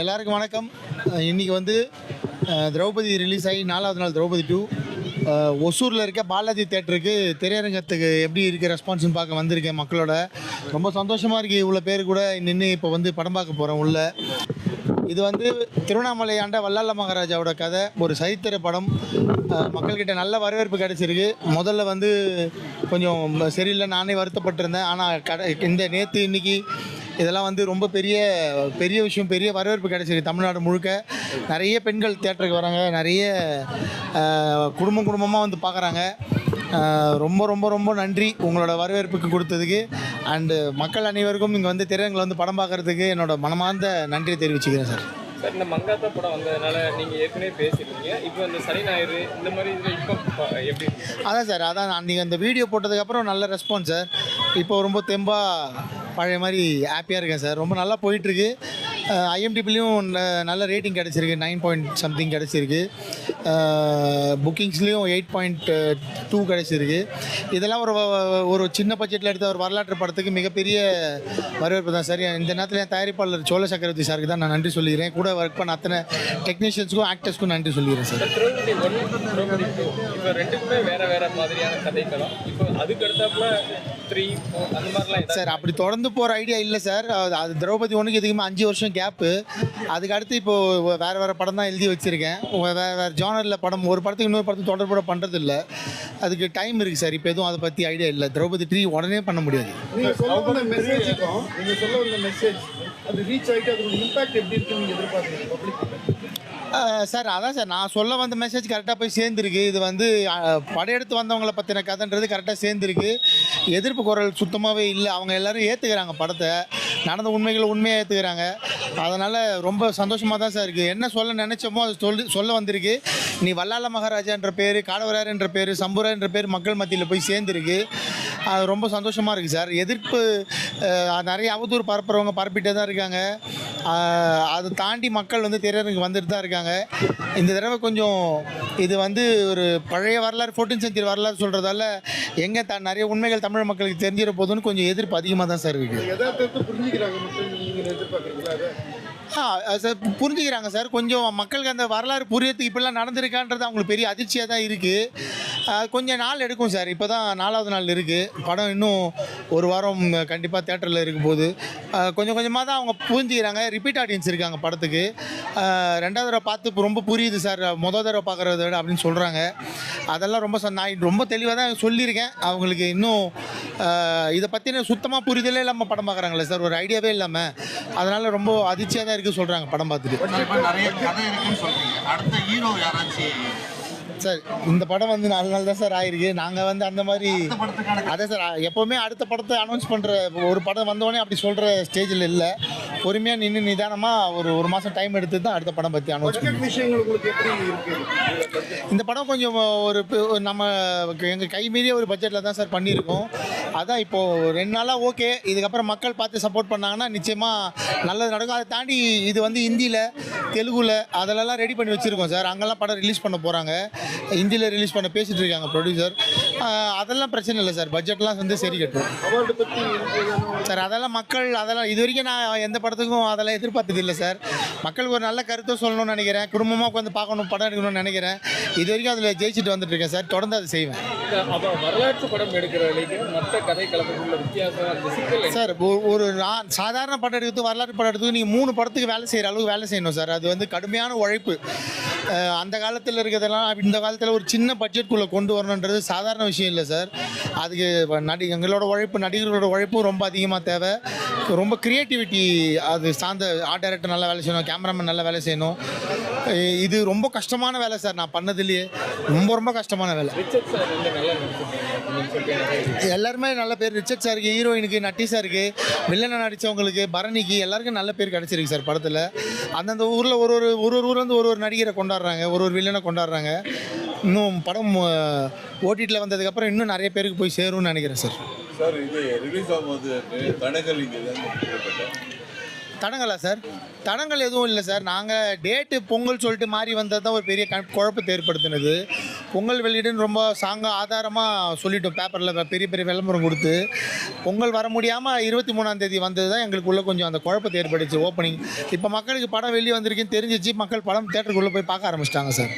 எல்லாருக்கும் வணக்கம். இன்றைக்கி வந்து திரௌபதி ரிலீஸ் ஆகி 4வது நாள் திரௌபதி 2 ஒசூரில் இருக்க பாலாஜி தேட்டருக்கு திரையரங்கத்துக்கு எப்படி இருக்குது ரெஸ்பான்ஸ்னு பார்க்க வந்திருக்கேன். மக்களோட ரொம்ப சந்தோஷமாக இருக்குது. இவ்வளோ பேர் கூட நின்று இப்போ வந்து படம் பார்க்க போகிறோம் உள்ள. இது வந்து திருவண்ணாமலை ஆண்ட வல்லால மகாராஜாவோட கதை, ஒரு சரித்திர படம். மக்கள்கிட்ட நல்ல வரவேற்பு கிடச்சிருக்கு. முதல்ல வந்து கொஞ்சம் சரியில்லை, நானே வருத்தப்பட்டிருந்தேன். ஆனால் இந்த நேற்று இன்றைக்கி இதெல்லாம் வந்து ரொம்ப பெரிய விஷயம், பெரிய வரவேற்பு கிடச்சிருக்கு. தமிழ்நாடு முழுக்க நிறைய பெண்கள் தியேட்டருக்கு வராங்க, நிறைய குடும்பமாக வந்து பார்க்குறாங்க. ரொம்ப ரொம்ப ரொம்ப நன்றி உங்களோட வரவேற்புக்கு கொடுத்ததுக்கு. அண்டு மக்கள் அனைவருக்கும் இங்கே வந்து திரையரங்கில் வந்து படம் பார்க்குறதுக்கு என்னோட மனமார்ந்த நன்றியை தெரிவிச்சுக்கிறேன் சார். சார், இந்த மங்காத்தா படம் வந்ததுனால நீங்கள் ஏற்கனவே பேசியிருக்கீங்க. இப்போ இந்த சனி ஞாயிறு இந்த மாதிரி இதில் இப்போ எப்படி? அதான் சார், அதான் நீங்கள் அந்த வீடியோ போட்டதுக்கப்புறம் நல்ல ரெஸ்பான்ஸ் சார். இப்போ ரொம்ப தெம்பாக பழைய மாதிரி ஹாப்பியாக இருக்கேன் சார். ரொம்ப நல்லா போயிட்டுருக்கு. ஐஎம்டிபிலையும் நல்ல ரேட்டிங் கிடச்சிருக்கு, 9 கிடச்சிருக்கு. புக்கிங்ஸ்லேயும் 8.2 கிடச்சிருக்கு. இதெல்லாம் ஒரு சின்ன பட்ஜெட்டில் எடுத்த ஒரு வரலாற்று படத்துக்கு மிகப்பெரிய வரவேற்பு தான் சார். இந்த நேரத்தில் என் தயாரிப்பாளர் சோழ சக்கரவர்த்தி சாருக்கு தான் நான் நன்றி சொல்லிக்கிறேன். கூட ஒர்க் பண்ண அத்தனை டெக்னீஷியன்ஸுக்கும் ஆக்டர்ஸ்க்கும் நன்றி சொல்லிக்கிறேன் சார். இப்போ ரெண்டுக்குமே வேறு மாதிரியான கதைக்களம். இப்போ அதுக்கு அடுத்தாப்புல 3, 4 அந்த மாதிரிலாம் சார் அப்படி தொடர்ந்து போகிற ஐடியா இல்லை சார். அது திரௌபதி 1க்கு இதுக்குமே 5 வருஷம் கேப்பு. அதுக்கு அடுத்து இப்போது வேறு படம் தான் எழுதி வச்சுருக்கேன். வேறு ஜானரில் படம், ஒரு படத்துக்கு இன்னொரு படத்துக்கு தொடர்போட பண்ணுறது இல்லை. அதுக்கு டைம் இருக்குது சார். இப்போ எதுவும் அதை பற்றி ஐடியா இல்லை. திரௌபதி 3 உடனே பண்ண முடியாது. நீங்கள் சொல்ல வந்த மெசேஜ் அது ரீச் ஆகிட்டு அதோட இம்பாக்ட் எப்படி இருக்குன்னு நீங்கள் எதிர்பார்க்குறீங்க பப்ளிக்? சார் அதான் சார், நான் சொல்ல வந்த மெசேஜ் கரெக்டாக போய் சேர்ந்துருக்கு. இது வந்து படையெடுத்து வந்தவங்களை பற்றின கதைன்றது கரெக்டாக சேர்ந்துருக்கு. எதிர்ப்பு குரல் சுத்தமாகவே இல்லை. அவங்க எல்லோரும் ஏற்றுக்கிறாங்க, படத்தை நடந்த உண்மைகளை உண்மையாக ஏற்றுக்கிறாங்க. அதனால் ரொம்ப சந்தோஷமாக தான் சார் இருக்குது. என்ன சொல்ல நினச்சோமோ அது சொல்ல வந்திருக்கு. நீ வல்லால மகாராஜான்ற பேர், காடவரார்ன்ற பேர், சம்புரான்ற பேர் மக்கள் மத்தியில் போய் சேர்ந்துருக்கு. அது ரொம்ப சந்தோஷமாக இருக்குது சார். எதிர்ப்பு நிறைய அவதூறு பரப்புறவங்க பரப்பிட்டே தான் இருக்காங்க. அதை தாண்டி மக்கள் வந்து திரையரங்குக்கு வந்துட்டு தான் இருக்காங்க. இந்த தடவை கொஞ்சம் இது வந்து ஒரு பழைய வரலாறு, 14th century வரலாறு சொல்கிறதால எங்கே நிறைய உண்மைகள் தமிழ் மக்களுக்கு தெரிஞ்சிட போதுன்னு கொஞ்சம் எதிர்ப்பு அதிகமாக தான் சார் இருக்குது. சார் புரிஞ்சுக்கிறாங்க சார். கொஞ்சம் மக்களுக்கு அந்த வரலாறு புரியறதுக்கு இப்படிலாம் நடந்திருக்கான்றது அவங்களுக்கு பெரிய அதிர்ச்சியாக தான் இருக்குது. கொஞ்சம் நாள் எடுக்கும் சார். இப்போ தான் 4வது நாள் இருக்குது படம். இன்னும் ஒரு வாரம் கண்டிப்பாக தேட்டரில் இருக்கும் போது கொஞ்சம் கொஞ்சமாக தான் அவங்க புரிஞ்சுக்கிறாங்க. ரிப்பீட் ஆடியன்ஸ் இருக்காங்க படத்துக்கு. 2வது தடவை பார்த்து ரொம்ப புரியுது சார், மொதல் தடவை பார்க்குறத விட அப்படின்னு சொல்கிறாங்க. அதெல்லாம் நான் ரொம்ப தெளிவாக தான் சொல்லியிருக்கேன் அவங்களுக்கு. இன்னும் இதை பற்றின சுத்தமாக புரிதலே இல்லாமல் படம் பார்க்குறாங்களே சார், ஒரு ஐடியாவே இல்லாமல். அதனால் ரொம்ப அதிர்ச்சியாக தான் இருக்குது சொல்கிறாங்க படம் பார்த்துட்டு. நிறைய கதை இருக்குன்னு சொல்கிறீங்க. அடுத்த ஹீரோ யாராச்சும்? சார் இந்த படம் வந்து 4 நாள் தான் சார் ஆயிருக்கு. நாங்கள் வந்து அந்த மாதிரி அதான் சார், எப்போவுமே அடுத்த படத்தை அனௌன்ஸ் பண்ணுற ஒரு படம் வந்தோடனே அப்படி சொல்கிற ஸ்டேஜில் இல்லை. பொறுமையாக நின்று நிதானமாக ஒரு மாதம் டைம் எடுத்து தான் அடுத்த படம் பற்றி அனௌன்ஸ் பண்ணுவோம். இந்த படம் கொஞ்சம் நம்ம எங்கள் கை மீறிய ஒரு பட்ஜெட்டில் தான் சார் பண்ணியிருக்கோம். அதான் இப்போது 2 நாளாக ஓகே. இதுக்கப்புறம் மக்கள் பார்த்து சப்போர்ட் பண்ணாங்கன்னா நிச்சயமாக நல்லது நடக்கும். அதை தாண்டி இது வந்து ஹிந்தியில், தெலுங்குல அதிலெல்லாம் ரெடி பண்ணி வச்சுருக்கோம் சார். அங்கெல்லாம் படம் ரிலீஸ் பண்ண போகிறாங்க. ஹிந்தியில் ரிலீஸ் பண்ண பேசிகிட்டு இருக்காங்க ப்ரொடியூசர். அதெல்லாம் பிரச்சனை இல்லை சார். பட்ஜெட்லாம் வந்து சரி கட்டும் சார். அதெல்லாம் இது வரைக்கும் நான் எந்த படத்துக்கும் அதெல்லாம் எதிர்பார்த்தது இல்லை சார். மக்களுக்கு ஒரு நல்ல கருத்தை சொல்லணும்னு நினைக்கிறேன். குடும்பமாக உட்காந்து பார்க்கணும், படம் எடுக்கணும்னு நினைக்கிறேன். இது வரைக்கும் அதில் ஜெயிச்சுட்டு வந்துட்டு இருக்கேன் சார். தொடர்ந்து அதை செய்வேன். வரலாற்று படம் எடுக்கிற மற்ற கதை கலப்புக்குள்ள வித்தியாசம் சார். ஒரு சாதாரண படம் எடுக்கிறது, வரலாற்று படம் எடுக்கிறது நீங்கள் 3 படத்துக்கு வேலை செய்கிற அளவுக்கு வேலை செய்யணும் சார். அது வந்து கடுமையான உழைப்பு. அந்த காலத்தில் இருக்கிறதெல்லாம் இந்த காலத்தில் ஒரு சின்ன பட்ஜெட்குள்ளே கொண்டு வரணுன்றது சாதாரண விஷயம் இல்லை சார். அதுக்கு எங்களோட உழைப்பு, நடிகர்களோட உழைப்பும் ரொம்ப அதிகமாக தேவை. ரொம்ப க்ரியேட்டிவிட்டி அது சார்ந்த ஆர்ட் டைரக்டர் நல்லா வேலை செய்யணும், கேமராமேன் நல்லா வேலை செய்யணும். இது ரொம்ப கஷ்டமான வேலை சார். நான் பண்ணதுலேயே ரொம்ப கஷ்டமான வேலை. எல்லாருமே நல்ல பேர். ரிச்சர்ட் சாருக்கு, ஹீரோயினுக்கு, நட்டி சாருக்கு, வில்லனை நடித்தவங்களுக்கு, பரணிக்கு எல்லாருக்கும் நல்ல பேர் கிடச்சிருக்கு சார் படத்தில். அந்தந்த ஊரில் ஒரு ஊர்லேருந்து ஒரு நடிகரை கொண்டாடுறாங்க, ஒரு வில்லனை கொண்டாடுறாங்க. இன்னும் படம் ஓடிடியில் வந்ததுக்கப்புறம் இன்னும் நிறைய பேருக்கு போய் சேரும்னு நினைக்கிறேன் சார். சார், இது ரிலீஸ் ஆகும்போது தடங்கள் இங்கே தடங்களா சார்? தடங்கள் எதுவும் இல்லை சார். நாங்கள் டேட்டு பொங்கல் சொல்லிட்டு மாறி வந்தது தான் ஒரு பெரிய குழப்பத்தை ஏற்படுத்தினது. பொங்கல் வெளியிடுன்னு ரொம்ப ஆதாரமாக சொல்லிட்டோம், பேப்பரில் பெரிய பெரிய விளம்பரம் கொடுத்து. பொங்கல் வர முடியாமல் 23ஆம் தேதி வந்தது தான் எங்களுக்குள்ளே கொஞ்சம் அந்த குழப்பத்தை ஏற்படுச்சு ஓப்பனிங். இப்போ மக்களுக்கு படம் வெளியே வந்திருக்குன்னு தெரிஞ்சிச்சு, மக்கள் படம் தேட்டருக்குள்ளே போய் பார்க்க ஆரம்பிச்சிட்டாங்க சார்.